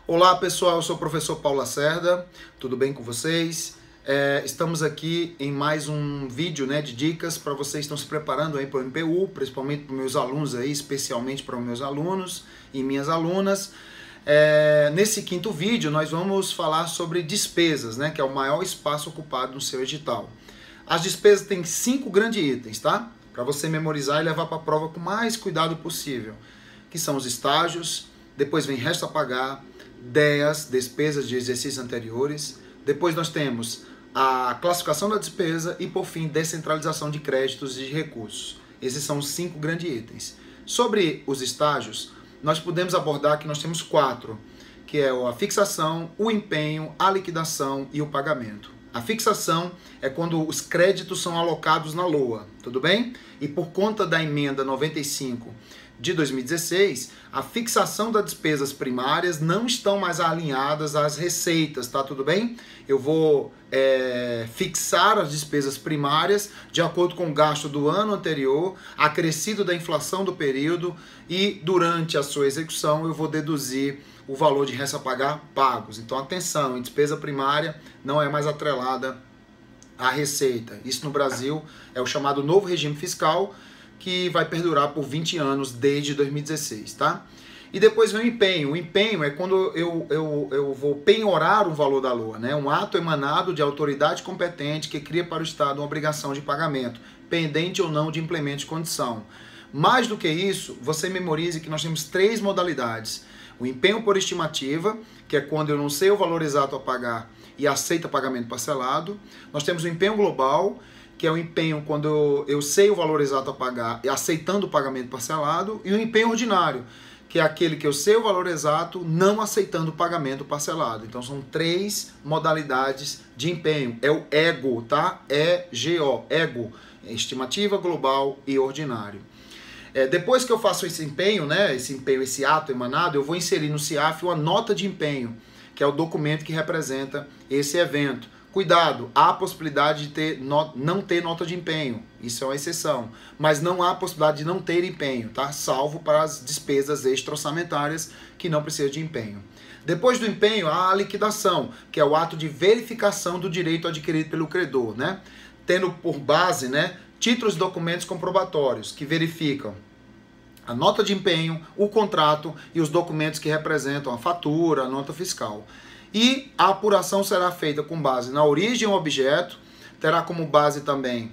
Olá pessoal, eu sou o professor Paulo Lacerda, tudo bem com vocês? Estamos aqui em mais um vídeo de dicas para vocês que estão se preparando aí para o MPU, principalmente para os meus alunos aí, especialmente para os meus alunos e minhas alunas. Nesse quinto vídeo nós vamos falar sobre despesas, que é o maior espaço ocupado no seu edital. As despesas têm 5 grandes itens, tá? Para você memorizar e levar para a prova com o mais cuidado possível, que são os estágios, depois vem resto a pagar, DEAs, despesas de exercícios anteriores, depois nós temos a classificação da despesa e, por fim, descentralização de créditos e de recursos. Esses são os 5 grandes itens. Sobre os estágios, nós podemos abordar que nós temos 4, que é a fixação, o empenho, a liquidação e o pagamento. A fixação é quando os créditos são alocados na LOA, tudo bem? E por conta da emenda 95 de 2016, a fixação das despesas primárias não estão mais alinhadas às receitas, tá tudo bem? Eu vou fixar as despesas primárias de acordo com o gasto do ano anterior, acrescido da inflação do período, e durante a sua execução eu vou deduzir o valor de resta a pagar pagos. Então atenção, a despesa primária não é mais atrelada à receita. Isso no Brasil é o chamado novo regime fiscal, que vai perdurar por 20 anos desde 2016, tá? E depois vem o empenho. O empenho é quando eu vou penhorar o valor da LOA, um ato emanado de autoridade competente que cria para o Estado uma obrigação de pagamento, pendente ou não de implemento de condição. Mais do que isso, você memorize que nós temos 3 modalidades. O empenho por estimativa, que é quando eu não sei o valor exato a pagar e aceita pagamento parcelado. Nós temos o empenho global, que é o empenho quando eu sei o valor exato a pagar e aceitando o pagamento parcelado, e o empenho ordinário, que é aquele que eu sei o valor exato não aceitando o pagamento parcelado. Então são 3 modalidades de empenho. É o EGO, tá? EGO, EGO, estimativa, global e ordinário. Depois que eu faço esse empenho, esse ato emanado, eu vou inserir no CIAF uma nota de empenho, que é o documento que representa esse evento. Cuidado, há a possibilidade de não ter nota de empenho, isso é uma exceção, mas não há a possibilidade de não ter empenho, tá? Salvo para as despesas extra-orçamentárias que não precisam de empenho. Depois do empenho, há a liquidação, que é o ato de verificação do direito adquirido pelo credor, tendo por base títulos e documentos comprobatórios que verificam a nota de empenho, o contrato e os documentos que representam a fatura, a nota fiscal. E a apuração será feita com base na origem do objeto, terá como base também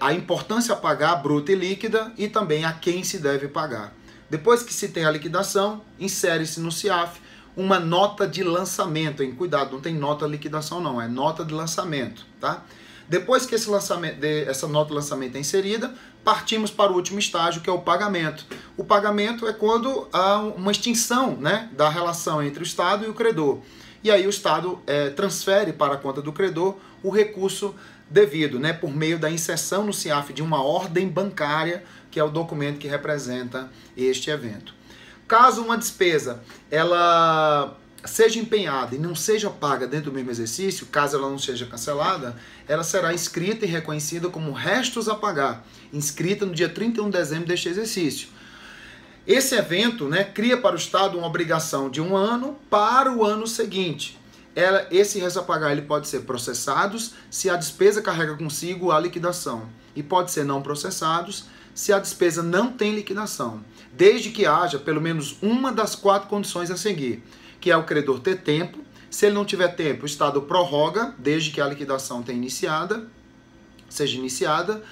a importância a pagar bruta e líquida e também a quem se deve pagar. Depois que se tem a liquidação, insere-se no CIAF uma nota de lançamento. Cuidado, não tem nota de liquidação não, é nota de lançamento, tá? Depois que essa nota de lançamento é inserida, partimos para o último estágio, que é o pagamento. O pagamento é quando há uma extinção da relação entre o Estado e o credor. E aí o Estado transfere para a conta do credor o recurso devido, por meio da inserção no CIAF de uma ordem bancária, que é o documento que representa este evento. Caso uma despesa ela seja empenhada e não seja paga dentro do mesmo exercício, caso ela não seja cancelada, ela será inscrita e reconhecida como restos a pagar, inscrita no dia 31 de dezembro deste exercício. Esse evento cria para o Estado uma obrigação de 1 ano para o ano seguinte. Esse resto a pagar ele pode ser processados se a despesa carrega consigo a liquidação, e pode ser não processados se a despesa não tem liquidação, desde que haja pelo menos uma das 4 condições a seguir, que é o credor ter tempo. Se ele não tiver tempo, o Estado prorroga, desde que a liquidação seja iniciada,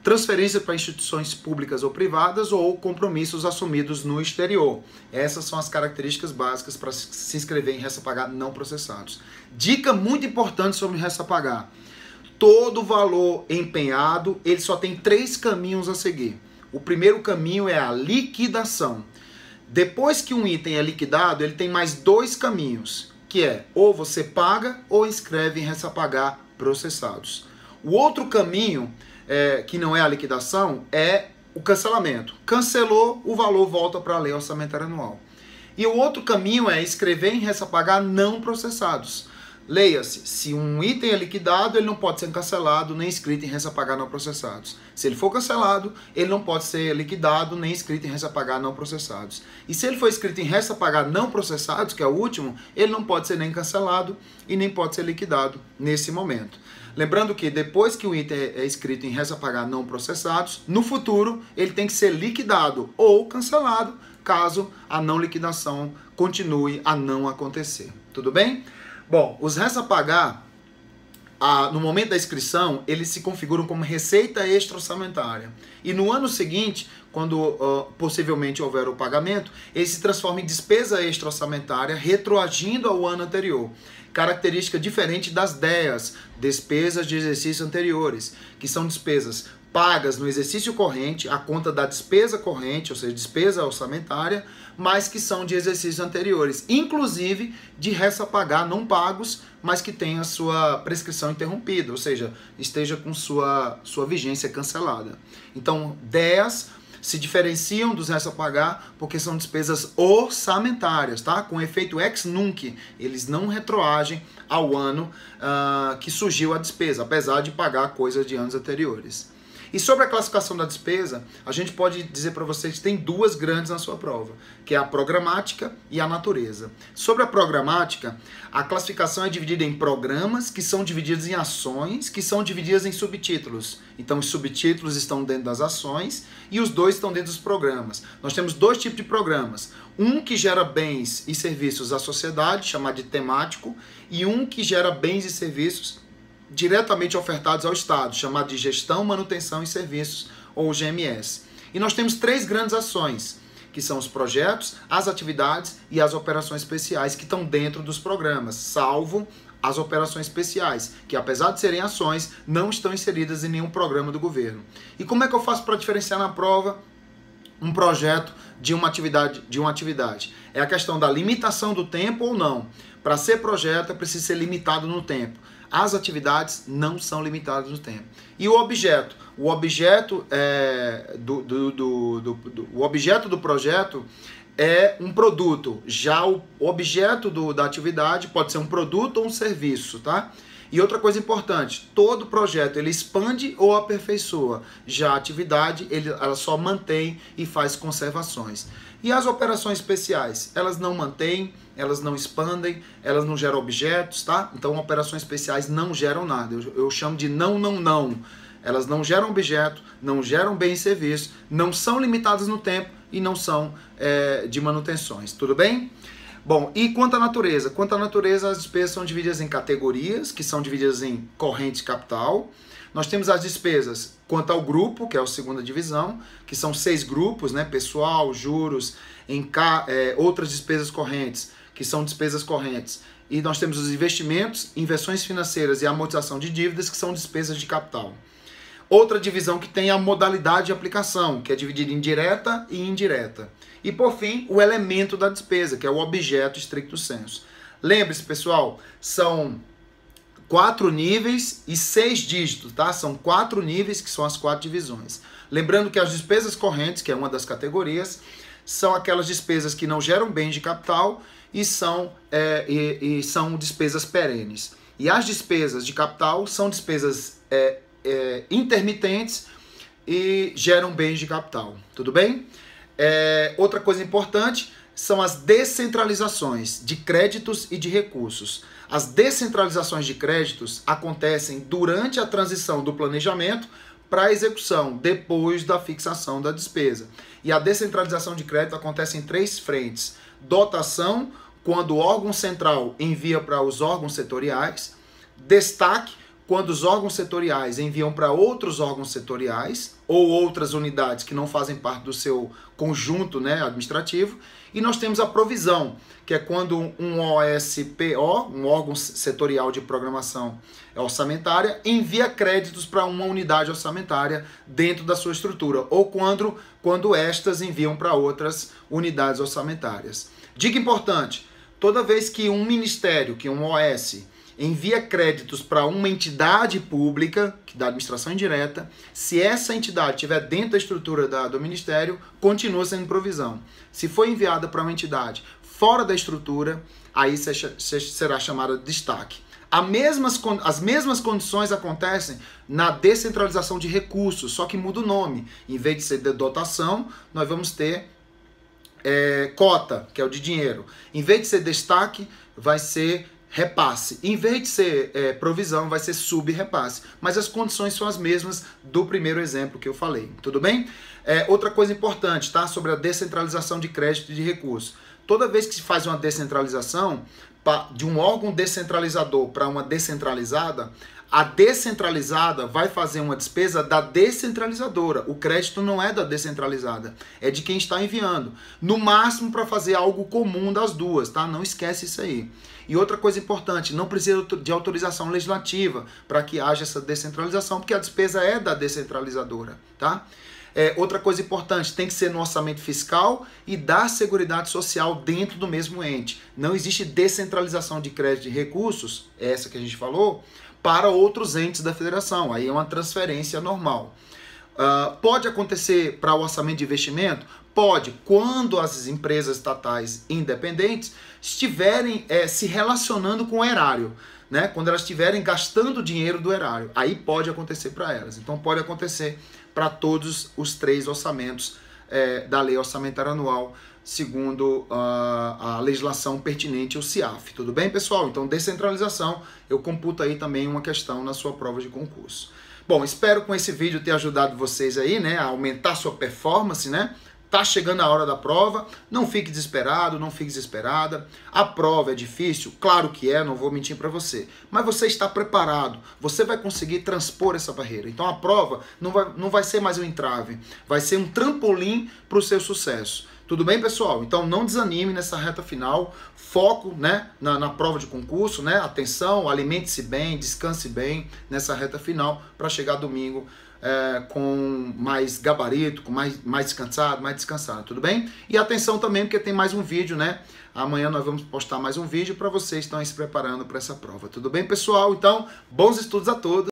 transferência para instituições públicas ou privadas ou compromissos assumidos no exterior. Essas são as características básicas para se inscrever em resta a pagar não processados. Dica muito importante sobre resta a pagar. Todo valor empenhado, ele só tem 3 caminhos a seguir. O primeiro caminho é a liquidação. Depois que um item é liquidado, ele tem mais 2 caminhos, que é ou você paga ou inscreve em resta a pagar processados. O outro caminho, que não é a liquidação, é o cancelamento. Cancelou, o valor volta para a lei orçamentária anual. E o outro caminho é escrever em resta a pagar não processados. Leia-se, se um item é liquidado, ele não pode ser cancelado nem inscrito em res a pagar não processados. Se ele for cancelado, ele não pode ser liquidado nem inscrito em res a pagar não processados. E se ele for inscrito em res a pagar não processados, que é o último, ele não pode ser nem cancelado e nem pode ser liquidado nesse momento. Lembrando que depois que o item é inscrito em res a pagar não processados, no futuro ele tem que ser liquidado ou cancelado, caso a não liquidação continue a não acontecer. Tudo bem? Bom, os res a pagar, no momento da inscrição, eles se configuram como receita extra-orçamentária. E no ano seguinte, quando possivelmente houver o pagamento, ele se transforma em despesa extra-orçamentária, retroagindo ao ano anterior. Característica diferente das DEAs, despesas de exercícios anteriores, que são despesas pagas no exercício corrente, a conta da despesa corrente, ou seja, despesa orçamentária, mas que são de exercícios anteriores, inclusive de res a pagar não pagos, mas que tenham a sua prescrição interrompida, ou seja, esteja com sua vigência cancelada. Então, DEAs se diferenciam dos res a pagar porque são despesas orçamentárias, tá? Com efeito ex nunc, eles não retroagem ao ano que surgiu a despesa, apesar de pagar coisas de anos anteriores. E sobre a classificação da despesa, a gente pode dizer para vocês que tem duas grandes na sua prova, que é a programática e a natureza. Sobre a programática, a classificação é dividida em programas, que são divididos em ações, que são divididas em subtítulos. Então, os subtítulos estão dentro das ações e os dois estão dentro dos programas. Nós temos dois tipos de programas. Um que gera bens e serviços à sociedade, chamado de temático, e um que gera bens e serviços diretamente ofertados ao Estado, chamado de Gestão, Manutenção e Serviços, ou GMS. E nós temos três grandes ações, que são os projetos, as atividades e as operações especiais, que estão dentro dos programas, salvo as operações especiais, que apesar de serem ações, não estão inseridas em nenhum programa do governo. E como é que eu faço para diferenciar na prova um projeto de uma atividade? É a questão da limitação do tempo ou não. Para ser projeto, é preciso ser limitado no tempo. As atividades não são limitadas no tempo. E o objeto? O objeto do projeto é um produto. Já o objeto da atividade pode ser um produto ou um serviço, tá? E outra coisa importante, todo projeto ele expande ou aperfeiçoa. Já a atividade ela só mantém e faz conservações. E as operações especiais? Elas não mantêm, elas não expandem, elas não geram objetos, tá? Então operações especiais não geram nada. Eu chamo de não. Elas não geram objeto, não geram bem e serviço, não são limitadas no tempo e não são de manutenções. Tudo bem? Bom, e quanto à natureza? Quanto à natureza, as despesas são divididas em categorias, que são divididas em corrente de capital. Nós temos as despesas quanto ao grupo, que é a segunda divisão, que são 6 grupos, né? Pessoal, juros, outras despesas correntes, que são despesas correntes. E nós temos os investimentos, inversões financeiras e amortização de dívidas, que são despesas de capital. Outra divisão que tem a modalidade de aplicação, que é dividida em direta e indireta. E, por fim, o elemento da despesa, que é o objeto stricto sensu. Lembre-se, pessoal, são 4 níveis e 6 dígitos, tá? São 4 níveis, que são as 4 divisões. Lembrando que as despesas correntes, que é uma das categorias, são aquelas despesas que não geram bens de capital e são despesas perenes. E as despesas de capital são despesas intermitentes e geram bens de capital. Tudo bem? Outra coisa importante são as descentralizações de créditos e de recursos. As descentralizações de créditos acontecem durante a transição do planejamento para a execução, depois da fixação da despesa. E a descentralização de crédito acontece em 3 frentes. Dotação, quando o órgão central envia para os órgãos setoriais. Destaque, quando os órgãos setoriais enviam para outros órgãos setoriais ou outras unidades que não fazem parte do seu conjunto, né, administrativo. E nós temos a provisão, que é quando um OSPO, um órgão setorial de programação orçamentária, envia créditos para uma unidade orçamentária dentro da sua estrutura, ou quando estas enviam para outras unidades orçamentárias. Dica importante, toda vez que um ministério, que um OS, envia créditos para uma entidade pública, que da administração indireta, se essa entidade estiver dentro da estrutura do Ministério, continua sendo provisão. Se for enviada para uma entidade fora da estrutura, aí será chamada de destaque. As mesmas condições acontecem na descentralização de recursos, só que muda o nome. Em vez de ser de dotação, nós vamos ter cota, que é o de dinheiro. Em vez de ser destaque, vai ser repasse. Em vez de ser provisão, vai ser sub-repasse. Mas as condições são as mesmas do primeiro exemplo que eu falei. Tudo bem? Outra coisa importante, tá? Sobre a descentralização de crédito e de recursos. Toda vez que se faz uma descentralização, de um órgão descentralizador para uma descentralizada, a descentralizada vai fazer uma despesa da descentralizadora. O crédito não é da descentralizada, é de quem está enviando. No máximo para fazer algo comum das duas, tá? Não esquece isso aí. E outra coisa importante, não precisa de autorização legislativa para que haja essa descentralização, porque a despesa é da descentralizadora, tá? Outra coisa importante, tem que ser no orçamento fiscal e da Seguridade Social dentro do mesmo ente. Não existe descentralização de crédito e recursos, essa que a gente falou, para outros entes da federação. Aí é uma transferência normal. Pode acontecer para o orçamento de investimento? Pode, quando as empresas estatais independentes estiverem se relacionando com o erário. Né? Quando elas estiverem gastando dinheiro do erário. Aí pode acontecer para elas. Então pode acontecer para todos os 3 orçamentos da Lei Orçamentária Anual, segundo a legislação pertinente, o CIAF. Tudo bem, pessoal? Então, descentralização, eu computo aí também uma questão na sua prova de concurso. Bom, espero com esse vídeo ter ajudado vocês aí, né, a aumentar sua performance, né? Tá chegando a hora da prova, não fique desesperado, não fique desesperada. A prova é difícil? Claro que é, não vou mentir para você. Mas você está preparado, você vai conseguir transpor essa barreira. Então a prova não vai ser mais um entrave, vai ser um trampolim para o seu sucesso. Tudo bem, pessoal? Então não desanime nessa reta final, foco, né, na prova de concurso, né? Atenção, alimente-se bem, descanse bem nessa reta final para chegar domingo com mais gabarito, com mais descansado, tudo bem? E atenção também, porque tem mais um vídeo, né? Amanhã nós vamos postar mais um vídeo para vocês que estão se preparando para essa prova, tudo bem, pessoal? Então, bons estudos a todos.